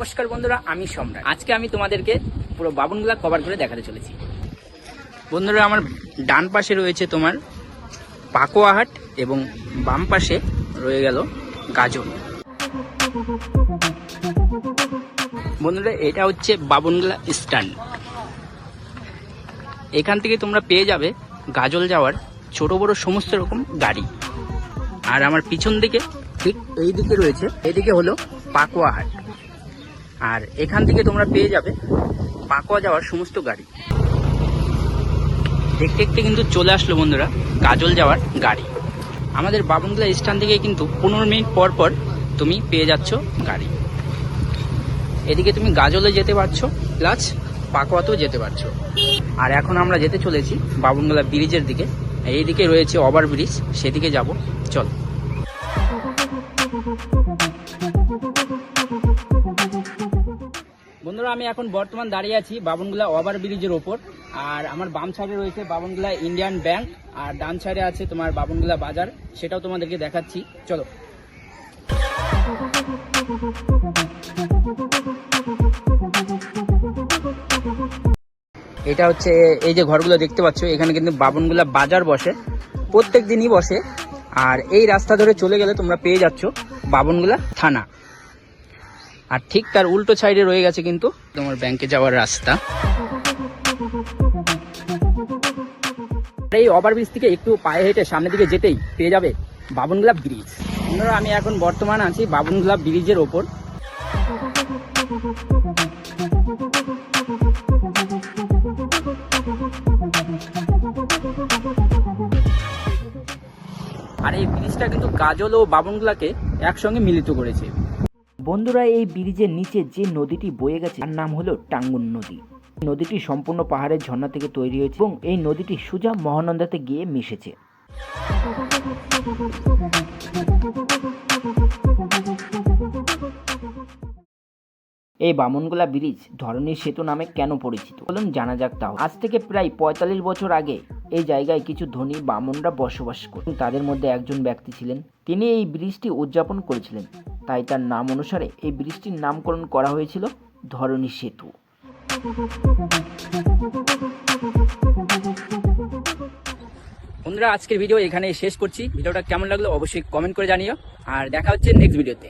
নমস্কার বন্ধুরা, আমি সম্রাট। আজকে আমি তোমাদেরকে পুরো বাবনগোলা কভার করে দেখাতে চলেছি। বন্ধুরা, আমার ডান পাশে রয়েছে তোমার পাকোয়াহাট এবং বাম পাশে রয়ে গেল গাজল। বন্ধুরা, এটা হচ্ছে বাবনগোলা স্ট্যান্ড। এখান থেকে তোমরা পেয়ে যাবে গাজল যাওয়ার ছোট বড় সমস্ত রকম গাড়ি। আর আমার পিছন দিকে ঠিক এই দিকে রয়েছে, এদিকে হলো পাকোয়াহাট। আর এখান থেকে তোমরা পেয়ে যাবে পাকোয়া যাওয়ার সমস্ত গাড়ি। দেখতে দেখতে কিন্তু চলে আসলো বন্ধুরা গাজল যাওয়ার গাড়ি। আমাদের বাবনগোলা স্ট্যান্ড থেকে কিন্তু 15 মিনিট পর পর তুমি পেয়ে যাচ্ছ গাড়ি। এদিকে তুমি গাজলে যেতে পারছো, প্লাস পাকোয়াতেও যেতে পারছো। আর এখন আমরা যেতে চলেছি বাবনগোলা ব্রিজের দিকে। এইদিকে রয়েছে ওভার ব্রিজ, সেদিকে যাব, চল। বন্ধুরা, আমি এখন বর্তমান দাঁড়িয়ে আছি বাবনগোলা ওভার ব্রিজের ওপর। আর আমার বাম সাইডে রয়েছে বাবনগোলা ইন্ডিয়ান ব্যাংক, আর ডান সাইডে আছে তোমার বাবনগোলা বাজার, সেটাও তোমাদেরকে দেখাচ্ছি, চলো। এটা হচ্ছে এই যে ঘরগুলো দেখতে পাচ্ছ, এখানে কিন্তু বাবনগোলা বাজার বসে, প্রত্যেক দিনই বসে। আর এই রাস্তা ধরে চলে গেলে তোমরা পেয়ে যাচ্ছ বাবনগোলা থানা। আর ঠিক তার উল্টো সাইডে রয়ে গেছে কিন্তু তোমার ব্যাংকে যাওয়ার রাস্তা। এই ওভারব্রিজ থেকে একটু পায়ে হেঁটে সামনের দিকে যেতেই পেয়ে যাবে বাবনগোলা ব্রিজ। বন্ধুরা, আমি এখন বর্তমান আছি বাবনগোলা ব্রিজের ওপর। আর এই ব্রিজটা কিন্তু গাজল ও বাবনগোলাকে একসঙ্গে মিলিত করেছে। বন্ধুরা, এই ব্রিজের নিচে যে নদীটি বয়ে গেছে তার নাম হলো টাঙ্গুন নদী। নদীটি সম্পূর্ণ পাহাড়ের ঝর্ণা থেকে তৈরি হয়েছে এবং এই নদীটি সোজা মহানন্দাতে গিয়ে মিশেছে। এই বামনগোলা ব্রিজ ধরণী সেতু নামে কেন পরিচিত বলুন জানা যাক। তাও আজ থেকে প্রায় 45 বছর আগে এই জায়গায় কিছু ধনী বামনরা বসবাস করতেন। তাদের মধ্যে একজন ব্যক্তি ছিলেন, তিনি এই ব্রিজটি উদযাপন করেছিলেন। তাই তার নাম অনুসারে এই ব্রিজটির নামকরণ করা হয়েছিল ধরণী সেতু। বন্ধুরা, আজকের ভিডিও এখানে শেষ করছি। ভিডিওটা কেমন লাগলো অবশ্যই কমেন্ট করে জানিও, আর দেখা হচ্ছে নেক্সট ভিডিওতে।